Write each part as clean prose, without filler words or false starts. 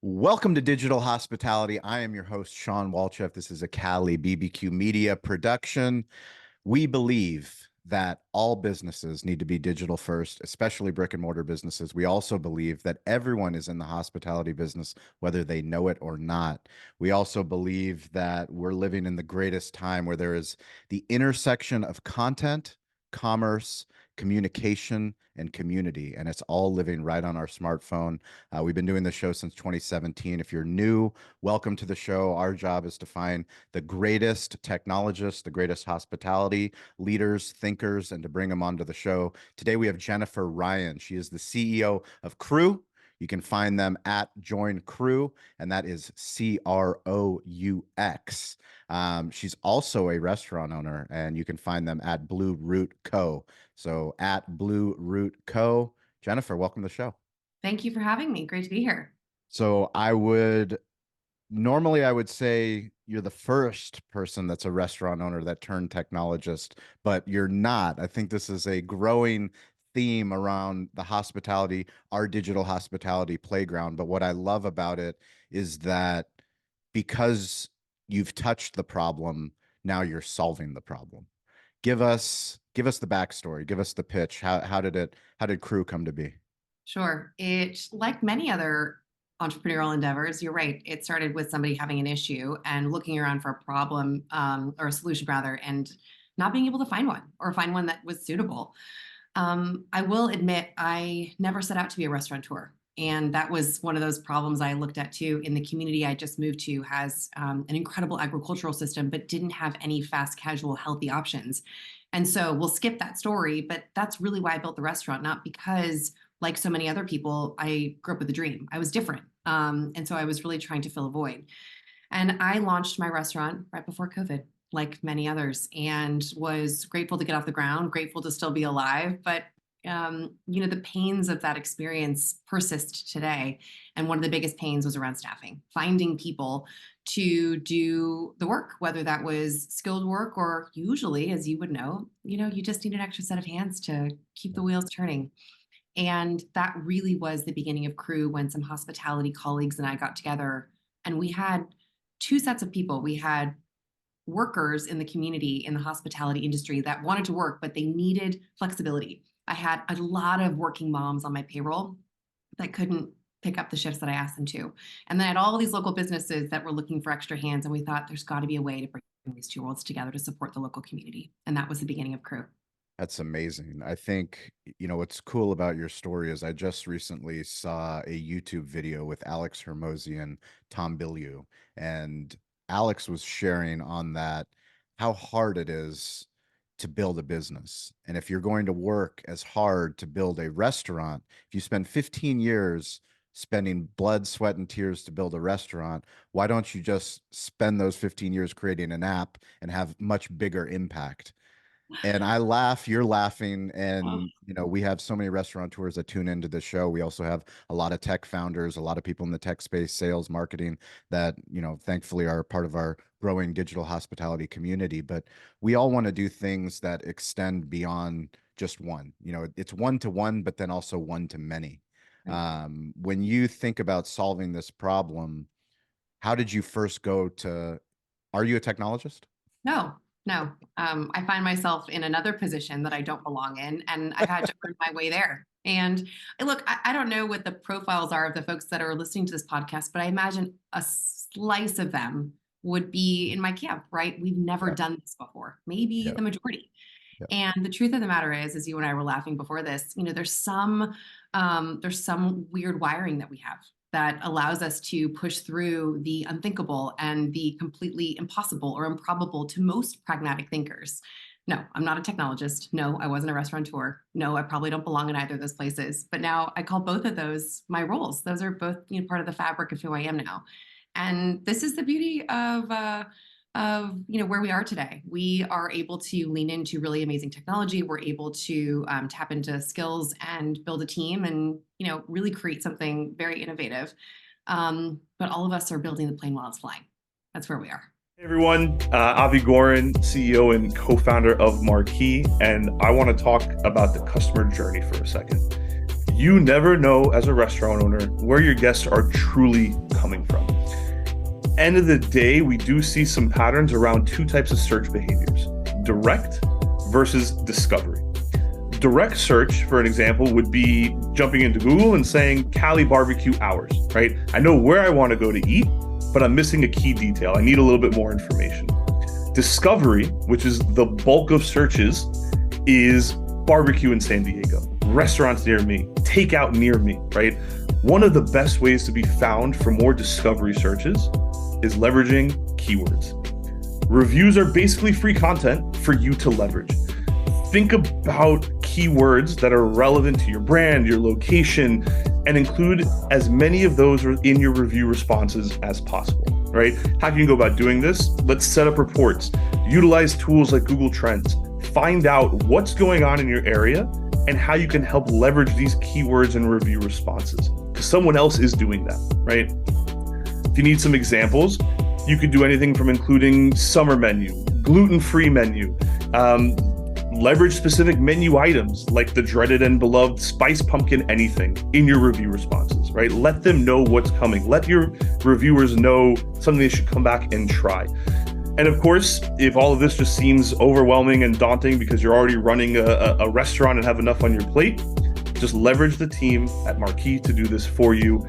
Welcome to Digital Hospitality. I am your host, Shawn Walchef. This is a Cali BBQ Media production. We believe that all businesses need to be digital first, especially brick and mortar businesses. We also believe that everyone is in the hospitality business, whether they know it or not. We also believe that we're living in the greatest time where there is the intersection of content, commerce, communication, and community, and it's all living right on our smartphone. We've been doing this show since 2017. If you're new, welcome to the show. Our job is to find the greatest technologists, the greatest hospitality leaders, thinkers, and to bring them onto the show. Today, we have Jennifer Ryan. She is the CEO of Croux. You can find them at Join Croux, and that is Croux. She's also a restaurant owner, and you can find them at Blue Root Co. So at Blue Root Co. Jennifer, welcome to the show. Thank you for having me. Great to be here. So I would say you're the first person that's a restaurant owner that turned technologist, but you're not. I think this is a growing theme around the hospitality, our digital hospitality playground. But what I love about it is that because you've touched the problem, now you're solving the problem. Give us the backstory, give us the pitch. How did Croux come to be? Sure. It, like many other entrepreneurial endeavors, you're right. It started with somebody having an issue and looking around for a problem or a solution rather, and not being able to find one or find one that was suitable. I will admit, I never set out to be a restaurateur. And that was one of those problems I looked at too. In the community I just moved to has an incredible agricultural system, but didn't have any fast, casual, healthy options. And so we'll skip that story, but that's really why I built the restaurant, not because, like so many other people, I grew up with a dream. I was different. And so I was really trying to fill a void. And I launched my restaurant right before COVID, like many others, and was grateful to get off the ground, grateful to still be alive. But the pains of that experience persist today. And one of the biggest pains was around staffing, finding people to do the work, whether that was skilled work or usually, as you would know, you just need an extra set of hands to keep the wheels turning. And that really was the beginning of Croux, when some hospitality colleagues and I got together, and we had two sets of people. We had workers in the community in the hospitality industry that wanted to work, but they needed flexibility. I had a lot of working moms on my payroll that couldn't pick up the shifts that I asked them to. And then I had all these local businesses that were looking for extra hands. And we thought there's got to be a way to bring these two worlds together to support the local community. And that was the beginning of Croux. That's amazing. I think, what's cool about your story is I just recently saw a YouTube video with Alex Hermosi, Tom Bilyeu, and Alex was sharing on that how hard it is to build a business. And if you're going to work as hard to build a restaurant, if you spend 15 years spending blood, sweat, and tears to build a restaurant, why don't you just spend those 15 years creating an app and have much bigger impact? And I laugh, you're laughing, and we have so many restaurateurs that tune into the show. We also have a lot of tech founders, a lot of people in the tech space, sales, marketing, that thankfully are part of our growing digital hospitality community. But we all want to do things that extend beyond just one. It's one to one, but then also one to many. When you think about solving this problem, how did you first go to? Are you a technologist? No. No, I find myself in another position that I don't belong in, and I've had to earn my way there. And look, I don't know what the profiles are of the folks that are listening to this podcast, but I imagine a slice of them would be in my camp, right? We've never done this before, maybe the majority. And the truth of the matter is, as you and I were laughing before this, there's some weird wiring that we have that allows us to push through the unthinkable and the completely impossible or improbable to most pragmatic thinkers. No, I'm not a technologist. No, I wasn't a restaurateur. No, I probably don't belong in either of those places. But now I call both of those my roles. Those are both part of the fabric of who I am now. And this is the beauty of where we are today. We are able to lean into really amazing technology. We're able to tap into skills and build a team and really create something very innovative. But all of us are building the plane while it's flying. That's where we are. Hey everyone, Avi Gorin, CEO and co-founder of Marquee, and I want to talk about the customer journey for a second. You never know as a restaurant owner where your guests are truly coming from. End of the day, we do see some patterns around two types of search behaviors: direct versus discovery. Direct search, for an example, would be jumping into Google and saying Cali barbecue hours, right? I know where I want to go to eat, but I'm missing a key detail. I need a little bit more information. Discovery, which is the bulk of searches, is barbecue in San Diego, restaurants near me, takeout near me, right? One of the best ways to be found for more discovery searches is leveraging keywords. Reviews are basically free content for you to leverage. Think about keywords that are relevant to your brand, your location, and include as many of those in your review responses as possible, right? How can you go about doing this? Let's set up reports, utilize tools like Google Trends, find out what's going on in your area and how you can help leverage these keywords and review responses, because someone else is doing that, right? If you need some examples, you could do anything from including summer menu, gluten-free menu, leverage specific menu items like the dreaded and beloved spice pumpkin anything in your review responses, right? Let them know what's coming. Let your reviewers know something they should come back and try. And of course, if all of this just seems overwhelming and daunting because you're already running a restaurant and have enough on your plate, just leverage the team at Marquee to do this for you.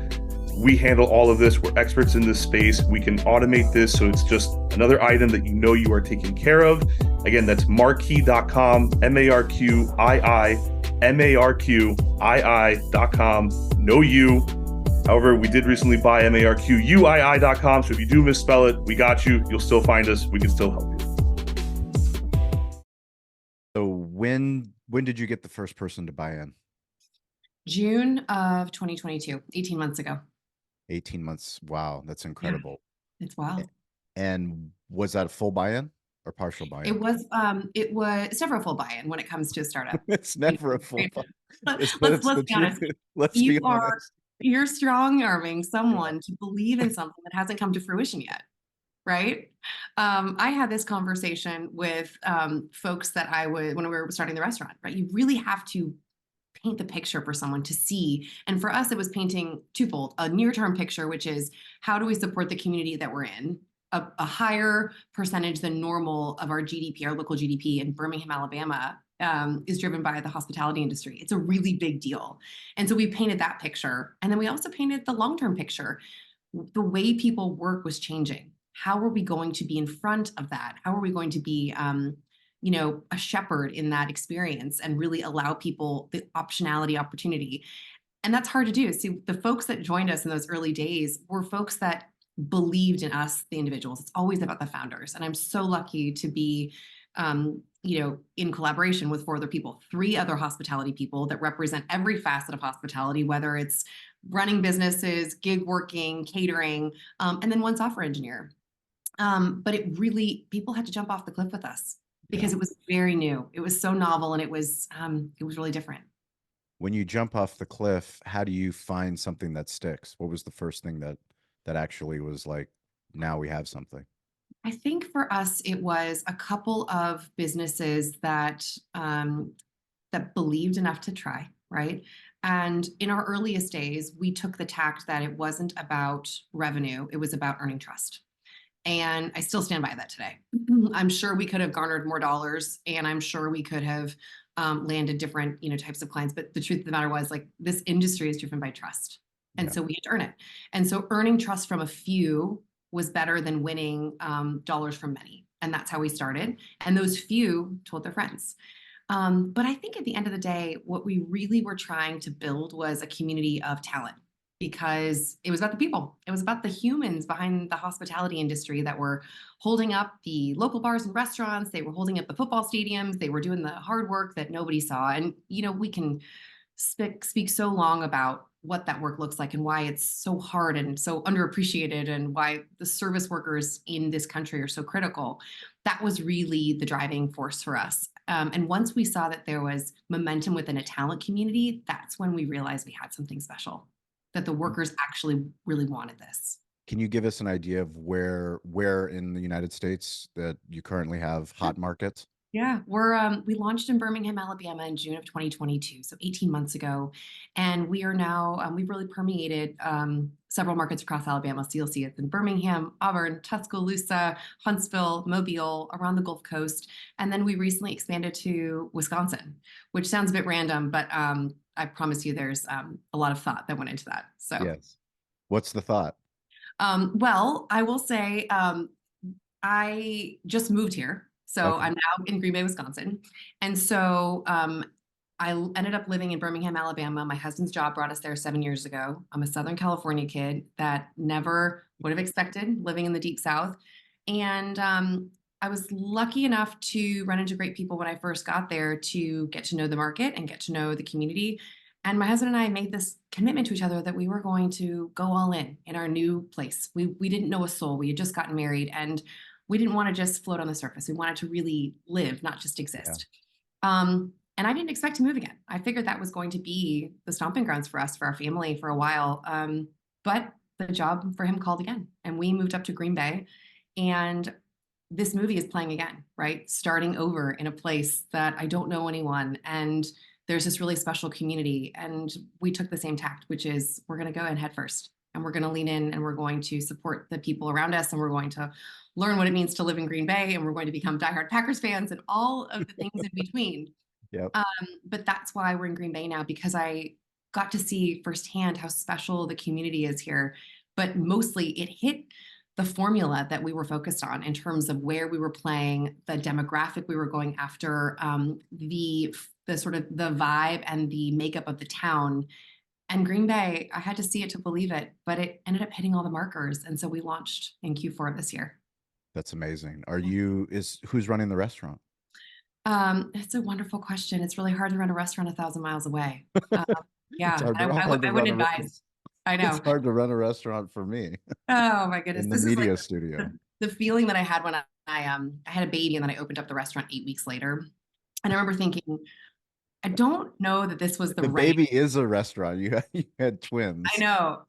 We handle all of this. We're experts in this space. We can automate this so it's just another item that you know you are taking care of. Again, that's marquee.com, marquii.com. No you. However, we did recently buy marquii.com. So if you do misspell it, we got you. You'll still find us. We can still help you. So when did you get the first person to buy in? June of 2022, 18 months ago. 18 months. Wow, that's incredible. Yeah, it's wild. And was that a full buy-in or partial buy-in? It was never a full buy-in when it comes to a startup. It's never a full buy-in. Let's be honest. Let's be honest. You're strong-arming someone to believe in something that hasn't come to fruition yet, right? I had this conversation with folks that when we were starting the restaurant, right? You really have to paint the picture for someone to see. And for us, it was painting twofold: a near-term picture, which is how do we support the community that we're in? A higher percentage than normal of our GDP, our local GDP in Birmingham, Alabama, is driven by the hospitality industry. It's a really big deal. And so we painted that picture. And then we also painted the long-term picture. The way people work was changing. How are we going to be in front of that? How are we going to be a shepherd in that experience and really allow people the opportunity? And that's hard to do. See, the folks that joined us in those early days were folks that believed in us, the individuals. It's always about the founders. And I'm so lucky to be, in collaboration with 4 other people, 3 other hospitality people that represent every facet of hospitality, whether it's running businesses, gig working, catering, and then 1 software engineer. But people had to jump off the cliff with us because it was very new. It was so novel, and it was really different. When you jump off the cliff, how do you find something that sticks? What was the first thing that actually was like, now we have something? I think for us, it was a couple of businesses that believed enough to try, right? And in our earliest days, we took the tact that it wasn't about revenue, it was about earning trust. And I still stand by that today. I'm sure we could have garnered more dollars, and I'm sure we could have landed different, types of clients. But the truth of the matter was, like, this industry is driven by trust. And so we had to earn it. And so earning trust from a few was better than winning dollars from many. And that's how we started. And those few told their friends. But I think at the end of the day, what we really were trying to build was a community of talent, because it was about the people. It was about the humans behind the hospitality industry that were holding up the local bars and restaurants. They were holding up the football stadiums. They were doing the hard work that nobody saw. And, we can speak so long about what that work looks like and why it's so hard and so underappreciated and why the service workers in this country are so critical. That was really the driving force for us. And once we saw that there was momentum within a talent community, that's when we realized we had something special, that the workers actually really wanted this. Can you give us an idea of where in the United States that you currently have hot markets? Yeah, we launched in Birmingham, Alabama in June of 2022, so 18 months ago. And we are now, we've really permeated several markets across Alabama. So you'll see it's in Birmingham, Auburn, Tuscaloosa, Huntsville, Mobile, around the Gulf Coast. And then we recently expanded to Wisconsin, which sounds a bit random, but I promise you there's a lot of thought that went into that. So, Yes. What's the thought? well, I will say I just moved here. So Okay. I'm now in Green Bay, Wisconsin. And so I ended up living in Birmingham, Alabama. My husband's job brought us there 7 years ago. I'm a Southern California kid that never would have expected living in the deep South. And I was lucky enough to run into great people when I first got there to get to know the market and get to know the community. And my husband and I made this commitment to each other that we were going to go all in our new place. We didn't know a soul. We had just gotten married, and we didn't want to just float on the surface. We wanted to really live, not just Yeah. exist. And I didn't expect to move again. I figured that was going to be the stomping grounds for us, for our family, for a while. But the job for him called again, and we moved up to Green Bay. And this movie is playing again, right? Starting over in a place that I don't know anyone. And there's this really special community. And we took the same tact, which is we're going to go and head first. And we're going to lean in and we're going to support the people around us. And we're going to learn what it means to live in Green Bay. And we're going to become diehard Packers fans and all of the things in between. Yep. But that's why we're in Green Bay now, because I got to see firsthand how special the community is here. But mostly it hit the formula that we were focused on in terms of where we were playing, the demographic we were going after, the sort of the vibe and the makeup of the town. And Green Bay, I had to see it to believe it, but it ended up hitting all the markers. And so we launched in Q4 of this year. That's amazing. Who's running the restaurant? It's a wonderful question. It's really hard to run a restaurant 1,000 miles away. It's Yeah, hard to I wouldn't run advise. I it's know. hard to run a restaurant for me Oh my goodness. in the This is like media studio. the feeling that I had when I had a baby and then I opened up the restaurant 8 weeks later. And I remember thinking, I don't know that this was the The right. baby is a restaurant. You had twins. I know.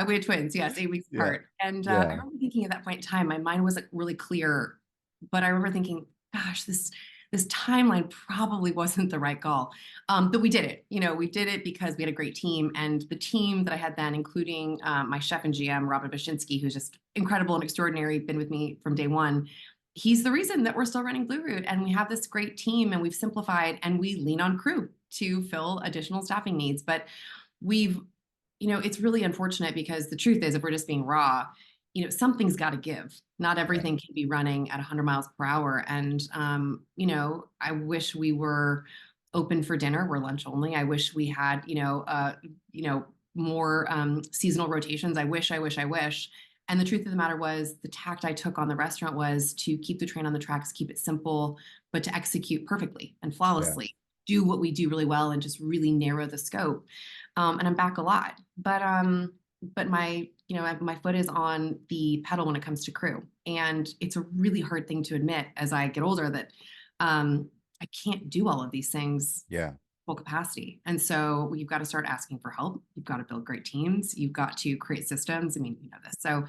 We had twins, yes, 8 weeks Yeah. apart. And I Yeah. remember thinking at that point in time, my mind wasn't really clear, but I remember thinking, gosh, this timeline probably wasn't the right call. But we did it. We did it because we had a great team, and the team that I had then, including my chef and GM, Robin Bashinsky, who's just incredible and extraordinary, been with me from day one. He's the reason that we're still running Blue Root, and we have this great team, and we've simplified, and we lean on Croux to fill additional staffing needs. But we've, it's really unfortunate because the truth is, if we're just being raw, something's got to give. Not everything can be running at 100 miles per hour. And, I wish we were open for dinner. We're lunch only. I wish we had, more seasonal rotations. I wish. And the truth of the matter was, the tact I took on the restaurant was to keep the train on the tracks, keep it simple, but to execute perfectly and Yeah. flawlessly, do what we do really well, and just really narrow the scope. And I'm back a lot, but my foot is on the pedal when it comes to Croux, and it's a really hard thing to admit as I get older that I can't do all of these things Yeah. full capacity. And so you've got to start asking for help. You've got to build great teams. You've got to create systems. I mean, you know this. So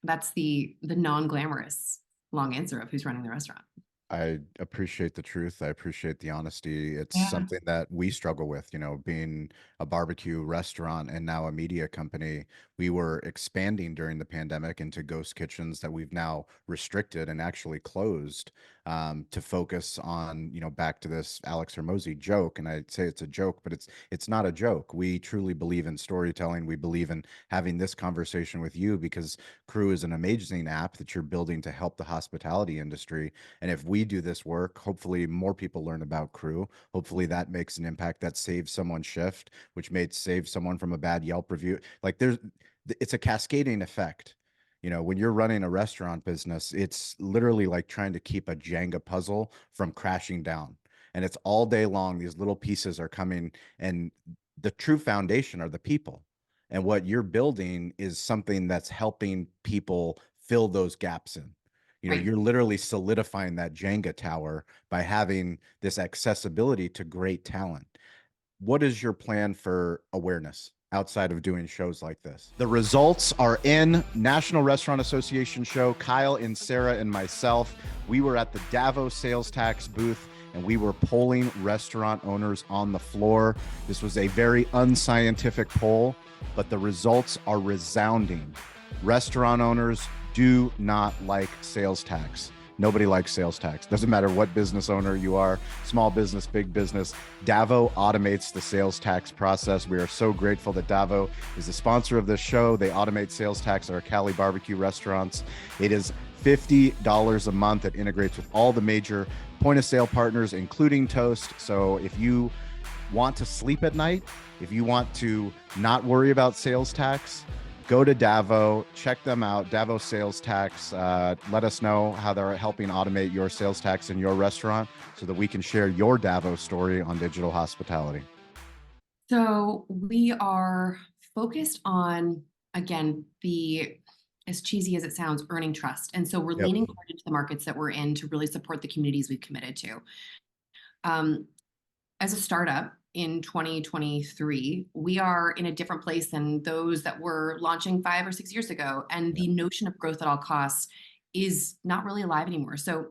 that's the non-glamorous long answer of who's running the restaurant. I appreciate the truth. I appreciate the honesty. It's Yeah. something that we struggle with, being a barbecue restaurant and now a media company. We were expanding during the pandemic into ghost kitchens that we've now restricted and actually closed, to focus on, back to this Alex Hermosi joke. And I'd say it's a joke, but it's not a joke. We truly believe in storytelling. We believe in having this conversation with you because Croux is an amazing app that you're building to help the hospitality industry. And if we do this work, hopefully more people learn about Croux. Hopefully that makes an impact that saves someone's shift, which may save someone from a bad Yelp review. Like it's a cascading effect. When you're running a restaurant business, it's literally like trying to keep a Jenga puzzle from crashing down. And it's all day long. These little pieces are coming, and the true foundation are the people. And what you're building is something that's helping people fill those gaps in. Right. You're literally solidifying that Jenga tower by having this accessibility to great talent. What is your plan for awareness? outside of doing shows like this. The results are in. National Restaurant Association show. Kyle and Sarah and myself, we were at the Davos sales tax booth and we were polling restaurant owners on the floor. This was a very unscientific poll, but the results are resounding. Restaurant owners do not like sales tax. Nobody likes sales tax. Doesn't matter what business owner you are, small business, big business. Davo automates the sales tax process. We are so grateful that Davo is the sponsor of this show. They automate sales tax at our Cali barbecue restaurants. It is $50 a month. It integrates with all the major point of sale partners, including Toast. So if you want to sleep at night, if you want to not worry about sales tax, go to Davo, check them out, Davo Sales Tax. Let us know how they're helping automate your sales tax in your restaurant so that we can share your Davo story on digital hospitality. So we are focused on, again, as cheesy as it sounds, earning trust. And so we're leaning hard into the markets that we're in to really support the communities we've committed to. As a startup, in 2023, we are in a different place than those that were launching 5 or 6 years ago. And the notion of growth at all costs is not really alive anymore. So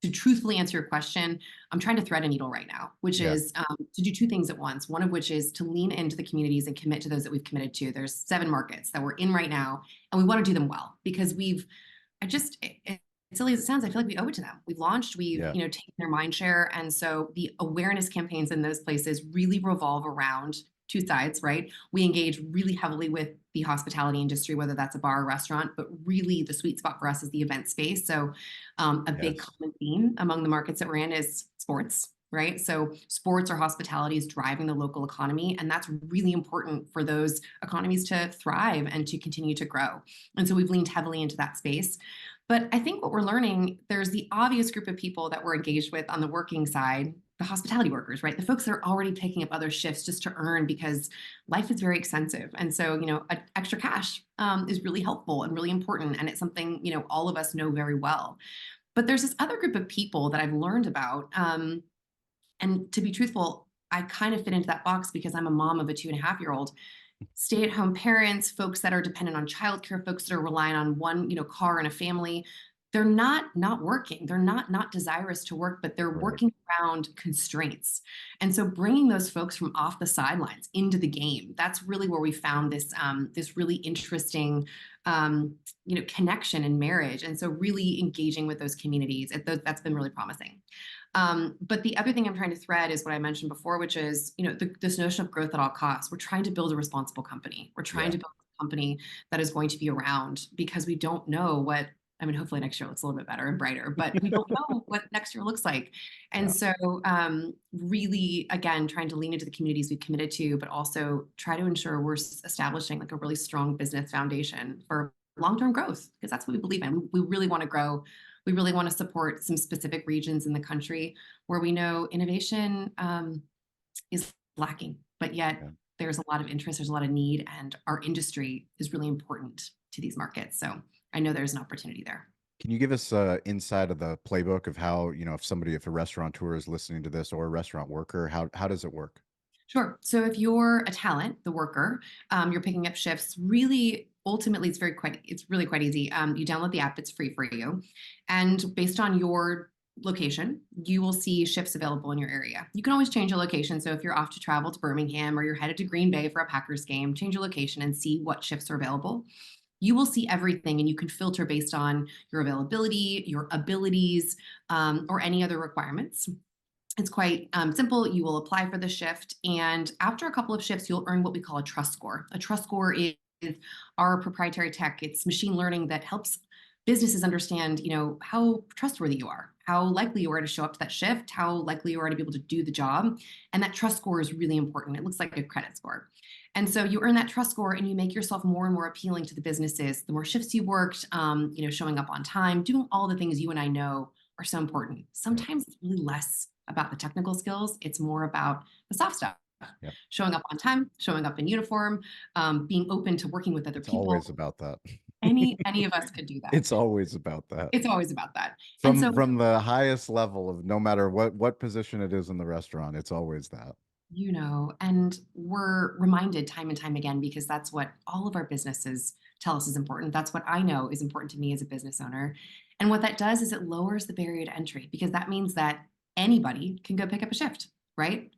to truthfully answer your question, I'm trying to thread a needle right now, which is to do 2 things at once. One of which is to lean into the communities and commit to those that we've committed to. There's 7 markets that we're in right now, and we want to do them well because silly as it sounds, I feel like we owe it to them. We've launched, we've taken their mind share. And so the awareness campaigns in those places really revolve around 2 sides, right? We engage really heavily with the hospitality industry, whether that's a bar or restaurant, but really the sweet spot for us is the event space. So a big common theme among the markets that we're in is sports, right? So sports or hospitality is driving the local economy, and that's really important for those economies to thrive and to continue to grow. And so we've leaned heavily into that space. But I think what we're learning, there's the obvious group of people that we're engaged with on the working side, the hospitality workers, right? The folks that are already picking up other shifts just to earn because life is very expensive. And so, extra cash is really helpful and really important. And it's something, all of us know very well. But there's this other group of people that I've learned about. And to be truthful, I kind of fit into that box because I'm a mom of a 2.5-year-old. Stay-at-home parents, folks that are dependent on childcare, folks that are relying on one, car in a family. They're not working. They're not desirous to work, but they're working around constraints. And so bringing those folks from off the sidelines into the game, that's really where we found this really interesting, connection and marriage. And so really engaging with those communities, that's been really promising. But the other thing I'm trying to thread is what I mentioned before, which is, this notion of growth at all costs. We're trying to build a responsible company. We're trying to build a company that is going to be around because we don't know hopefully next year looks a little bit better and brighter, but we don't know what next year looks like. And so really, again, trying to lean into the communities we've committed to, but also try to ensure we're establishing like a really strong business foundation for long-term growth, because that's what we believe in. We really want to grow. We really want to support some specific regions in the country where we know innovation is lacking, but yet there's a lot of interest, there's a lot of need, and our industry is really important to these markets. So I know there's an opportunity there. Can you give us inside of the playbook of how, if a restaurateur is listening to this or a restaurant worker, how does it work? Sure. So if you're a talent, the worker, you're picking up shifts, really, ultimately, it's really quite easy. You download the app, it's free for you. And based on your location, you will see shifts available in your area. You can always change your location. So if you're off to travel to Birmingham or you're headed to Green Bay for a Packers game, change your location and see what shifts are available. You will see everything, and you can filter based on your availability, your abilities, or any other requirements. It's quite simple. You will apply for the shift, and after a couple of shifts, you'll earn what we call a trust score. A trust score is our proprietary tech. It's machine learning that helps businesses understand, how trustworthy you are, how likely you are to show up to that shift, how likely you are to be able to do the job. And that trust score is really important. It looks like a credit score. And so you earn that trust score and you make yourself more and more appealing to the businesses. The more shifts you worked, showing up on time, doing all the things you and I know are so important. Sometimes it's really less about the technical skills. It's more about the soft stuff. Yep. Showing up on time, showing up in uniform, being open to working with other people. It's always about that. Any of us could do that. It's always about that. It's always about that. From the highest level of no matter what position it is in the restaurant, it's always that. And we're reminded time and time again, because that's what all of our businesses tell us is important. That's what I know is important to me as a business owner. And what that does is it lowers the barrier to entry, because that means that anybody can go pick up a shift, right?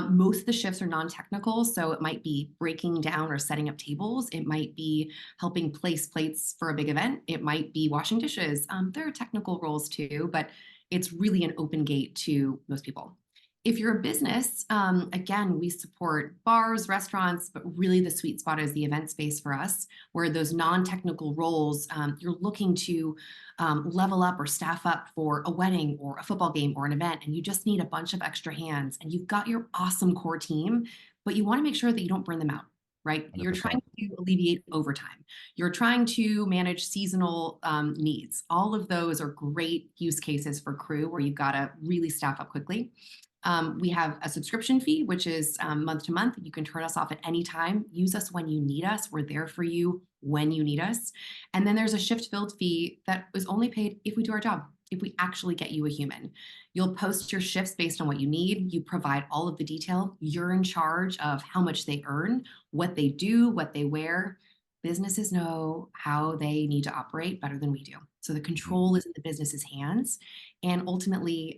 Most of the shifts are non-technical, so it might be breaking down or setting up tables. It might be helping place plates for a big event. It might be washing dishes. There are technical roles too, but it's really an open gate to most people. If you're a business, again, we support bars, restaurants, but really the sweet spot is the event space for us, where those non-technical roles, you're looking to level up or staff up for a wedding or a football game or an event, and you just need a bunch of extra hands, and you've got your awesome core team, but you want to make sure that you don't burn them out, right? You're trying 100%. to alleviate overtime. You're trying to manage seasonal needs. All of those are great use cases for Croux, where you've got to really staff up quickly. We have a subscription fee, which is month to month. You can turn us off at any time. Use us when you need us. We're there for you when you need us. And then there's a shift filled fee that is only paid if we do our job, if we actually get you a human. You'll post your shifts based on what you need. You provide all of the detail. You're in charge of how much they earn, what they do, what they wear. Businesses know how they need to operate better than we do. So the Mhm. control is in the business's hands. And ultimately,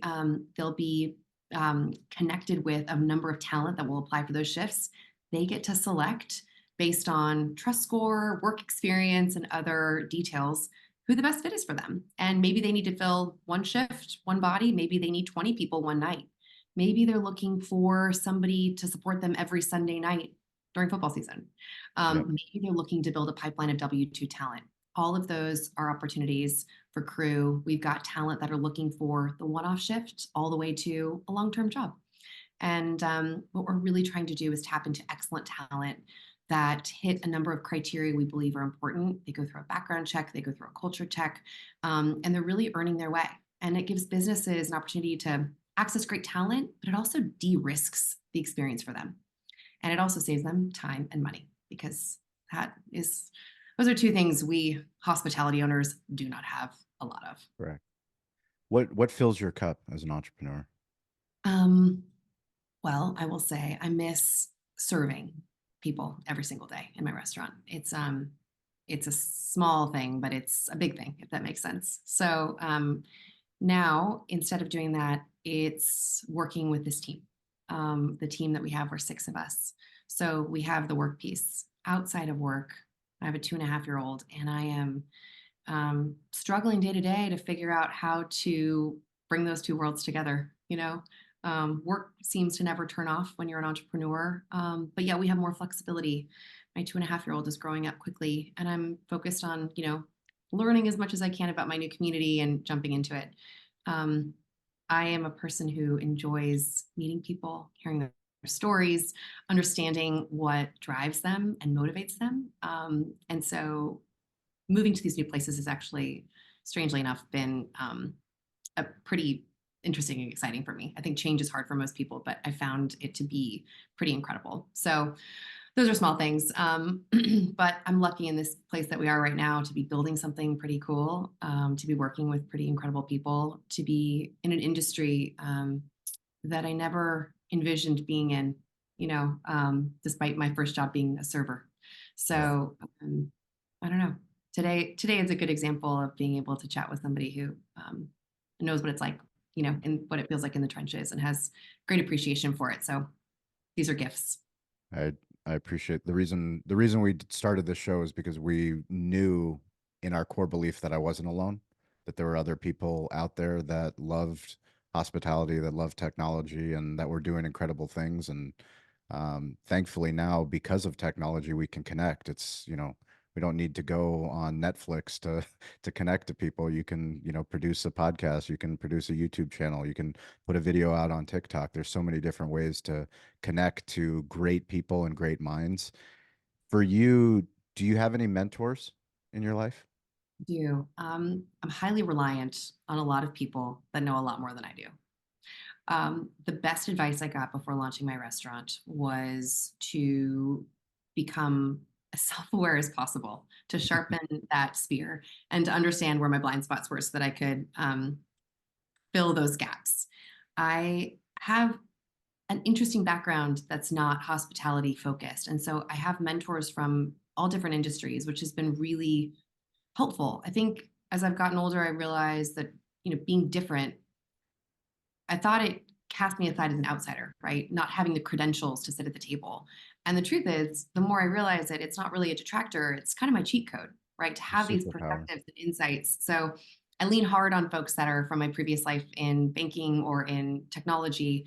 they'll be connected with a number of talent that will apply for those shifts. They get to select based on trust score, work experience, and other details who the best fit is for them. And maybe they need to fill one shift, one body. Maybe they need 20 people one night. Maybe they're looking for somebody to support them every Sunday night during football season. Yep. Maybe they're looking to build a pipeline of W-2 talent. All of those are opportunities for Croux. We've got talent that are looking for the one-off shift all the way to a long-term job. And what we're really trying to do is tap into excellent talent that hit a number of criteria we believe are important. They go through a background check, they go through a culture check, and they're really earning their way. And it gives businesses an opportunity to access great talent, but it also de-risks the experience for them. And it also saves them time and money, because those are two things we hospitality owners do not have a lot of. Correct. What fills your cup as an entrepreneur? Um, well, I will say I miss serving people every single day in my restaurant. It's a small thing, but it's a big thing, if that makes sense. So now, instead of doing that, it's working with this team. The team that we have, we're 6 of us. So we have the work piece. Outside of work, I have a 2.5-year-old, and I am struggling day to day to figure out how to bring those two worlds together. Work seems to never turn off when you're an entrepreneur, but yeah, we have more flexibility. My 2.5-year-old is growing up quickly, and I'm focused on learning as much as I can about my new community and jumping into it. Um, I am a person who enjoys meeting people, hearing their stories, understanding what drives them and motivates them. And so moving to these new places has actually, strangely enough, been a pretty interesting and exciting for me. I think change is hard for most people, but I found it to be pretty incredible. So those are small things. But I'm lucky in this place that we are right now to be building something pretty cool, to be working with pretty incredible people, to be in an industry that I never envisioned being in, despite my first job being a server. Right. So I don't know. Today is a good example of being able to chat with somebody who knows what it's like, and what it feels like in the trenches, and has great appreciation for it. So these are gifts. I I appreciate the reason we started this show is because we knew in our core belief that I wasn't alone, that there were other people out there that loved hospitality, that loved technology, and that were doing incredible things. And thankfully now, because of technology, we can connect. We don't need to go on Netflix to to connect to people. You can, produce a podcast, you can produce a YouTube channel, you can put a video out on TikTok. There's so many different ways to connect to great people and great minds. For you, do you have any mentors in your life? Do I'm highly reliant on a lot of people that know a lot more than I do. The best advice I got before launching my restaurant was to become as self-aware as possible, to sharpen that spear, and to understand where my blind spots were so that I could fill those gaps. I have an interesting background that's not hospitality focused. And so I have mentors from all different industries, which has been really helpful. I think as I've gotten older, I realized that, being different, I thought it cast me aside as an outsider, right? Not having the credentials to sit at the table. And the truth is, the more I realize that it's not really a detractor, it's kind of my cheat code, right? To have these Superpower. perspectives and insights. So I lean hard on folks that are from my previous life in banking or in technology.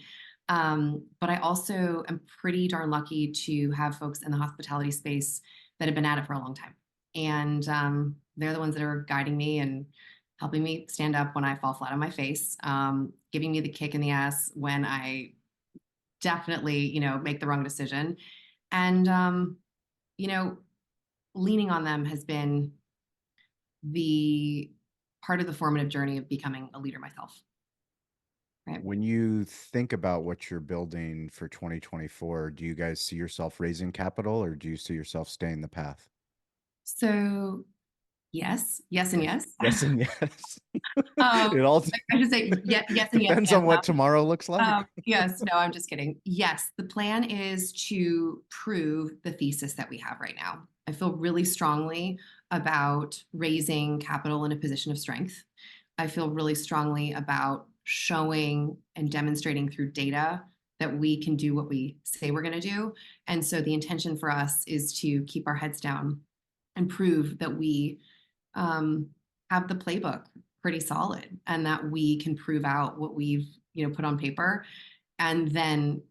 But I also am pretty darn lucky to have folks in the hospitality space that have been at it for a long time. And they're the ones that are guiding me and helping me stand up when I fall flat on my face, giving me the kick in the ass when I definitely, make the wrong decision. And, you know, leaning on them has been the part of the formative journey of becoming a leader myself. Right. When you think about what you're building for 2024, do you guys see yourself raising capital or do you see yourself staying the path? So yes, yes, and yes. Yes and yes. um, It all I should say yes and yes depends and on what tomorrow looks like. yes, no, I'm just kidding. Yes, the plan is to prove the thesis that we have right now. I feel really strongly about raising capital in a position of strength. I feel really strongly about showing and demonstrating through data that we can do what we say we're going to do. And so the intention for us is to keep our heads down and prove that we um, have the playbook pretty solid and that we can prove out what we've put on paper, and then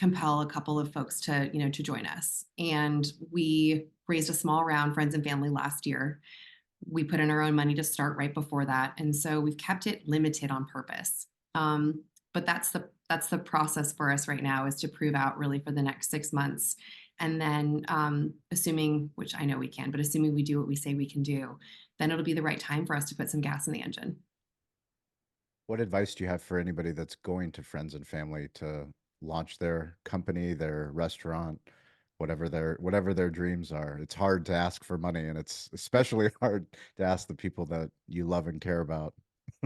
compel a couple of folks to to join us. And we raised a small round, friends and family, last year. We put in our own money to start right before that, and so we've kept it limited on purpose. But that's the process for us right now, is to prove out really for the next 6 months. And then assuming, which I know we can, but assuming we do what we say we can do, then it'll be the right time for us to put some gas in the engine. What advice do you have for anybody that's going to friends and family to launch their company, their restaurant, whatever their dreams are? It's hard to ask for money, and it's especially hard to ask the people that you love and care about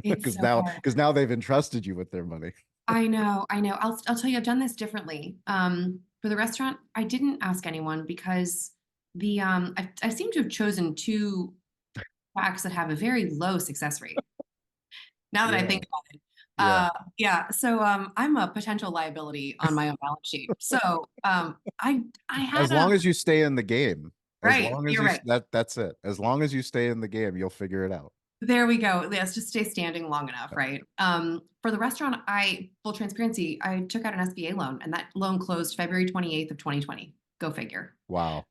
It's because so now hard. because now they've entrusted you with their money. I know, I know. I'll tell you, I've done this differently. For the restaurant, I didn't ask anyone because I seem to have chosen two tracks that have a very low success rate. Now that I Yeah. think about it, Yeah. yeah. So I'm a potential liability on my own balance sheet. So I As had a long as you stay in the game, as right. long as You're you right. that's it. As long as you stay in the game, you'll figure it out. There we go. Let's just stay standing long enough, right? For the restaurant, full transparency, I took out an SBA loan, and that loan closed February 28th of 2020. Go figure. Wow.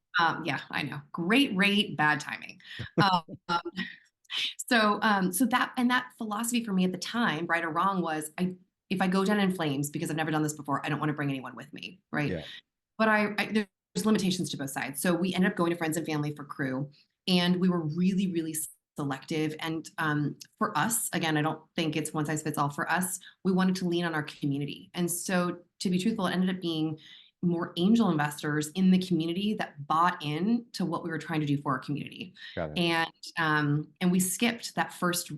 Yeah, I know. Great rate, bad timing. Um, so that philosophy for me at the time, right or wrong, was if I go down in flames because I've never done this before, I don't want to bring anyone with me, right? Yeah. But there's limitations to both sides. So we ended up going to friends and family for Croux, and we were really, really selective. And for us, again, I don't think it's one size fits all. For us, we wanted to lean on our community. And so, to be truthful, it ended up being more angel investors in the community that bought in to what we were trying to do for our community. Got it. And we skipped that first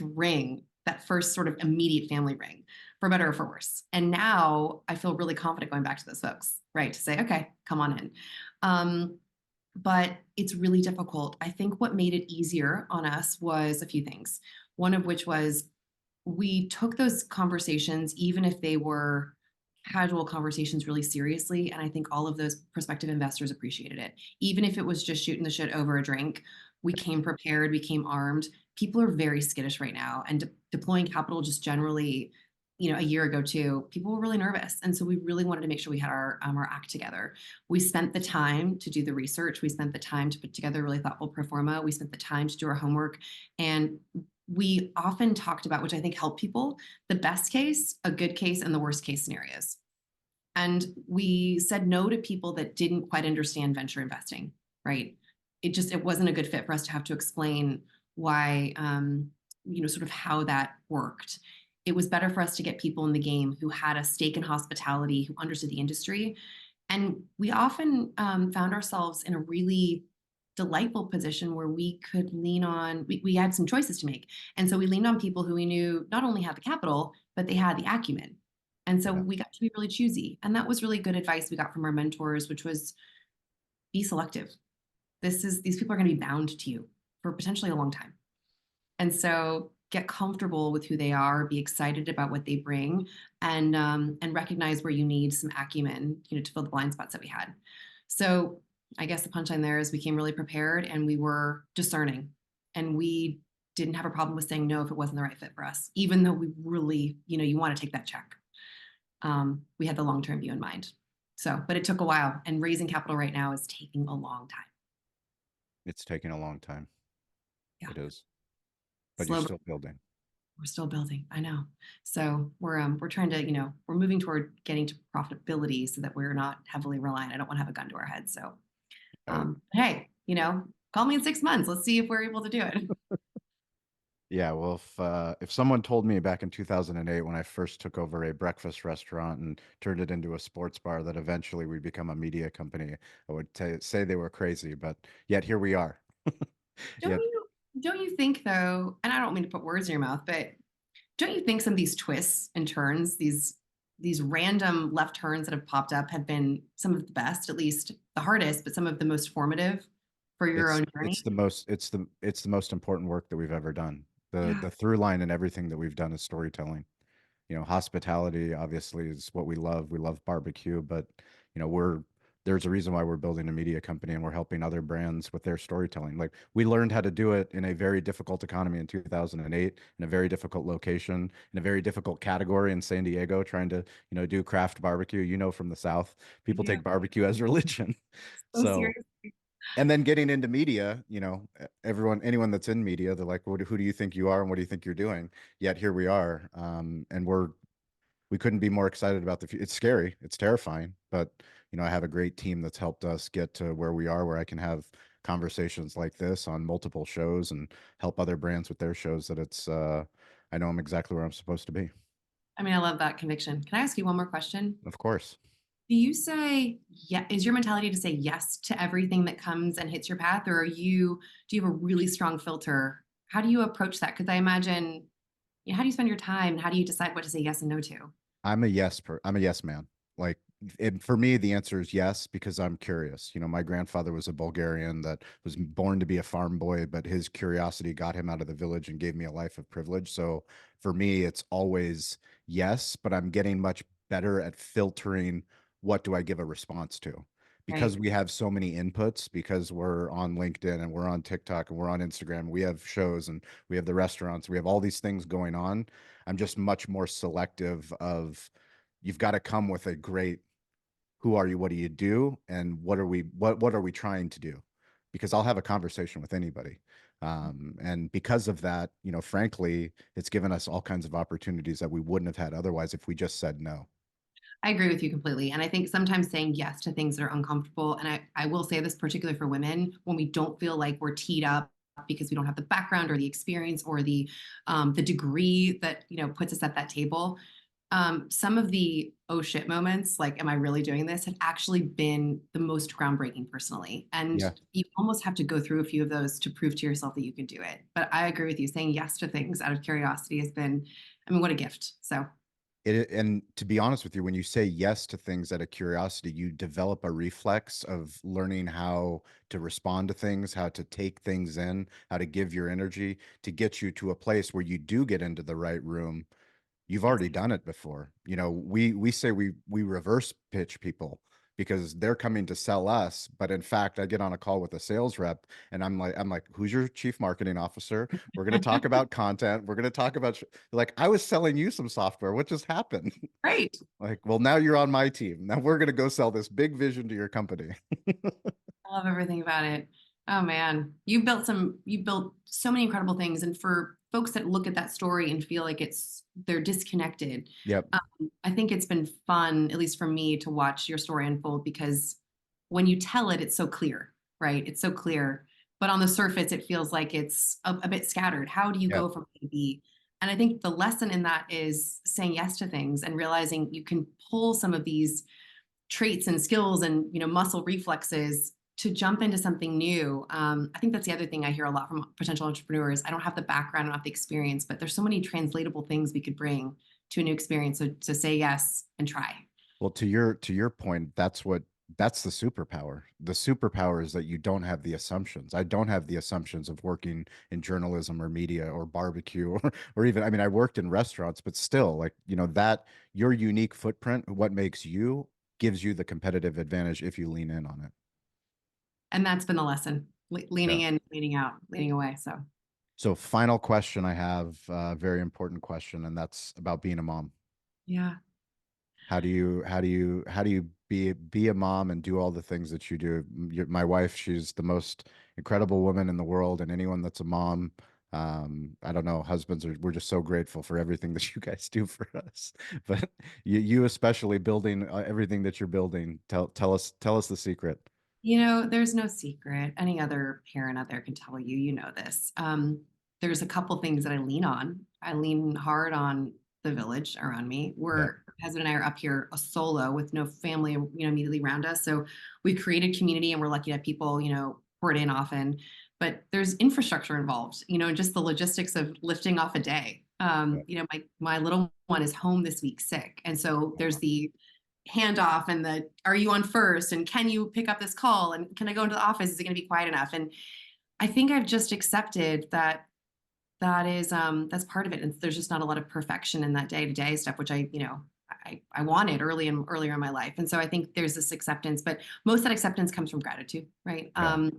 ring, that first sort of immediate family ring, for better or for worse. And now I feel really confident going back to those folks, right? To say, okay, come on in. But it's really difficult. I think what made it easier on us was a few things. One of which was we took those conversations, even if they were casual conversations, really seriously. And I think all of those prospective investors appreciated it. Even if it was just shooting the shit over a drink, we came prepared, we came armed. People are very skittish right now, and deploying capital just generally, a year ago too, people were really nervous. And so we really wanted to make sure we had our act together. We spent the time to do the research. We spent the time to put together a really thoughtful pro forma. We spent the time to do our homework. And we often talked about, which I think helped people, the best case, a good case, and the worst case scenarios. And we said no to people that didn't quite understand venture investing, right? It wasn't a good fit for us to have to explain why, sort of how that worked. It was better for us to get people in the game who had a stake in hospitality, who understood the industry. And we often found ourselves in a really delightful position where we could lean on, we had some choices to make. And so we leaned on people who we knew not only had the capital, but they had the acumen. And so Yeah. we got to be really choosy. And that was really good advice we got from our mentors, which was be selective. These people are going to be bound to you for potentially a long time. And so get comfortable with who they are, be excited about what they bring, and recognize where you need some acumen, to fill the blind spots that we had. So I guess the punchline there is we came really prepared and we were discerning, and we didn't have a problem with saying no if it wasn't the right fit for us, even though we really, you want to take that check. We had the long-term view in mind. So, but it took a while, and raising capital right now is taking a long time. It's taking a long time. Yeah. It is. But you're Slow, still building. we're still building. I know. So we're trying to, we're moving toward getting to profitability so that we're not heavily reliant. I don't want to have a gun to our head. So, Right. hey, call me in 6 months. Let's see if we're able to do it. Yeah, well, if someone told me back in 2008 when I first took over a breakfast restaurant and turned it into a sports bar that eventually we'd become a media company, I would say they were crazy, but yet here we are. Don't Yet you don't you think though, and I don't mean to put words in your mouth, but don't you think some of these twists and turns, these random left turns that have popped up have been some of the best, at least the hardest, but some of the most formative for your it's own it's journey? the most it's the most important work that we've ever done. The Yeah. the through line in everything that we've done is storytelling. Hospitality obviously is what we love. We love barbecue, but there's a reason why we're building a media company and we're helping other brands with their storytelling. Like we learned how to do it in a very difficult economy in 2008, in a very difficult location, in a very difficult category in San Diego, trying to, do craft barbecue. From the South, people Yeah. take barbecue as religion. So So, serious. and then getting into media, anyone that's in media, they're like, who do you think you are and what do you think you're doing? Yet here we are. And we couldn't be more excited about the future. It's scary, it's terrifying, but I have a great team that's helped us get to where we are, where I can have conversations like this on multiple shows and help other brands with their shows. That I know I'm exactly where I'm supposed to be. I mean, I love that conviction. Can I ask you one more question? Of course. Do you say, yeah, is your mentality to say yes to everything that comes and hits your path, or do you have a really strong filter? How do you approach that? Because I imagine, how do you spend your time? How do you decide what to say yes and no to? I'm a yes man. Like for me, the answer is yes, because I'm curious. My grandfather was a Bulgarian that was born to be a farm boy, but his curiosity got him out of the village and gave me a life of privilege. So for me, it's always yes, but I'm getting much better at filtering what do I give a response to. Right. Because we have so many inputs, because we're on LinkedIn and we're on TikTok and we're on Instagram, we have shows and we have the restaurants, we have all these things going on. I'm just much more selective of you've got to come with a great who are you, what do you do, and what are we trying to do? Because I'll have a conversation with anybody. And because of that, frankly, it's given us all kinds of opportunities that we wouldn't have had otherwise if we just said no. I agree with you completely. And I think sometimes saying yes to things that are uncomfortable, and I will say this particularly for women, when we don't feel like we're teed up because we don't have the background or the experience or the degree that puts us at that table. Some of the oh shit moments, like, am I really doing this, have actually been the most groundbreaking personally. And Yeah. you almost have to go through a few of those to prove to yourself that you can do it. But I agree with you. Saying yes to things out of curiosity has been, I mean, what a gift. So And to be honest with you, when you say yes to things out of curiosity, you develop a reflex of learning how to respond to things, how to take things in, how to give your energy to get you to a place where you do get into the right room. You've yes. already done it before. We say we reverse pitch people because they're coming to sell us, but in fact, I get on a call with a sales rep and I'm like, who's your chief marketing officer? We're going to talk about content. We're going to talk about like I was selling you some software. What just happened? Right. Like, well, now you're on my team. Now we're going to go sell this big vision to your company. I love everything about it. Oh man, you built so many incredible things. And for folks that look at that story and feel like they're disconnected, Yep. I think it's been fun, at least for me, to watch your story unfold because when you tell it, it's so clear, right? It's so clear. But on the surface, it feels like it's a bit scattered. How do you Yep. go from A to B? And I think the lesson in that is saying yes to things and realizing you can pull some of these traits and skills and muscle reflexes to jump into something new. I think that's the other thing I hear a lot from potential entrepreneurs. I don't have the background, I don't have the experience, but there's so many translatable things we could bring to a new experience. So say yes and try. Well, to your point, that's the superpower. The superpower is that you don't have the assumptions. I don't have the assumptions of working in journalism or media or barbecue or even, I mean, I worked in restaurants, but still, like, that your unique footprint, what makes you, gives you the competitive advantage if you lean in on it. And that's been the lesson, Yeah. leaning in, leaning out, leaning away. So final question I have, a very important question, and that's about being a mom. Yeah. How do you be a mom and do all the things that you do? My wife, she's the most incredible woman in the world, and anyone that's a mom, I don't know, we're just so grateful for everything that you guys do for us. But you especially building everything that you're building. Tell us the secret. There's no secret. Any other parent out there can tell you, this. There's a couple things that I lean on. I lean hard on the village around me. Yeah, My husband and I are up here a solo with no family, immediately around us. So we created community and we're lucky to have people, pour it in often. But there's infrastructure involved, just the logistics of lifting off a day. yeah. My little one is home this week sick. And so there's the handoff and the are you on first and can you pick up this call and can I go into the office, is it going to be quiet enough? And I think I've just accepted that that's part of it, and there's just not a lot of perfection in that day-to-day stuff, which I wanted earlier in my life. And so I think there's this acceptance, but most of that acceptance comes from gratitude, right? Yeah.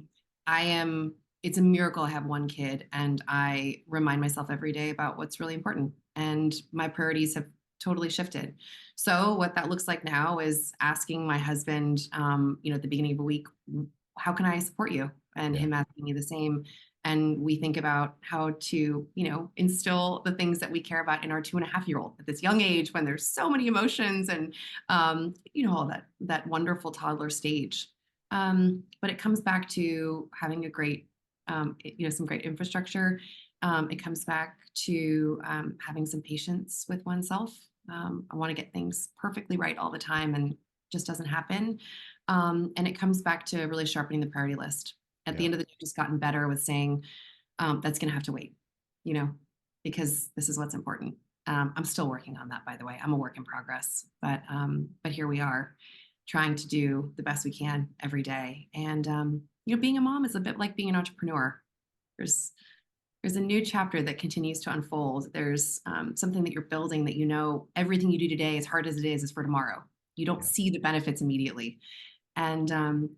I am It's a miracle I have one kid, and I remind myself every day about what's really important, and my priorities have totally shifted. So what that looks like now is asking my husband, at the beginning of a week, how can I support you? And Yeah. him asking me the same. And we think about how to, instill the things that we care about in our 2.5-year-old at this young age when there's so many emotions and, all that wonderful toddler stage. But it comes back to having a great, some great infrastructure. It comes back to having some patience with oneself. I want to get things perfectly right all the time, and it just doesn't happen. And it comes back to really sharpening the priority list. At the Yeah. end of the day, I've just gotten better with saying that's going to have to wait, you know, because this is what's important. I'm still working on that, by the way. I'm a work in progress, but here we are, trying to do the best we can every day. And being a mom is a bit like being an entrepreneur. There's there's a new chapter that continues to unfold. There's something that you're building that everything you do today, as hard as it is for tomorrow. You don't Yeah. see the benefits immediately, and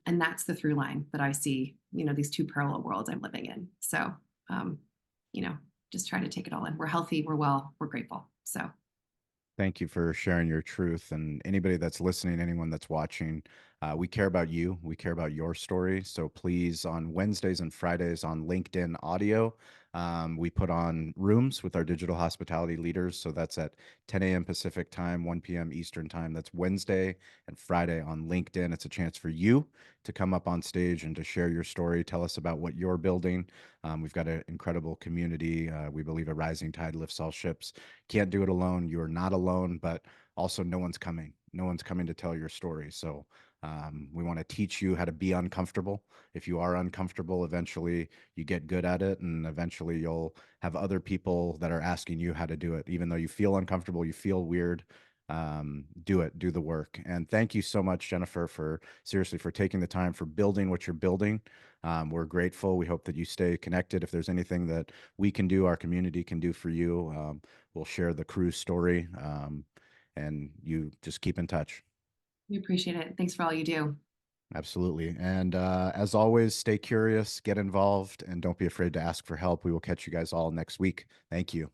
that's the through line that I see. These two parallel worlds I'm living in. So, um, you know, just try to take it all in. We're healthy, we're well, we're grateful. So Thank you for sharing your truth. And anybody that's listening, anyone that's watching, we care about you. We care about your story. So please, on Wednesdays and Fridays on LinkedIn Audio, we put on rooms with our digital hospitality leaders. So that's at 10 a.m. Pacific time, 1 p.m. Eastern time. That's Wednesday and Friday on LinkedIn. It's a chance for you to come up on stage and to share your story. Tell us about what you're building. We've got an incredible community. We believe a rising tide lifts all ships. Can't do it alone. You are not alone, but also no one's coming. No one's coming to tell your story. So we want to teach you how to be uncomfortable. If you are uncomfortable, eventually you get good at it, and eventually you'll have other people that are asking you how to do it. Even though you feel uncomfortable, you feel weird, do it, do the work. And thank you so much, Jennifer, for seriously for taking the time for building what you're building. We're grateful. We hope that you stay connected. If there's anything that we can do, our community can do for you, we'll share the Croux story, and you just keep in touch. we appreciate it. Thanks for all you do. Absolutely. And as always, stay curious, get involved, and don't be afraid to ask for help. We will catch you guys all next week. Thank you.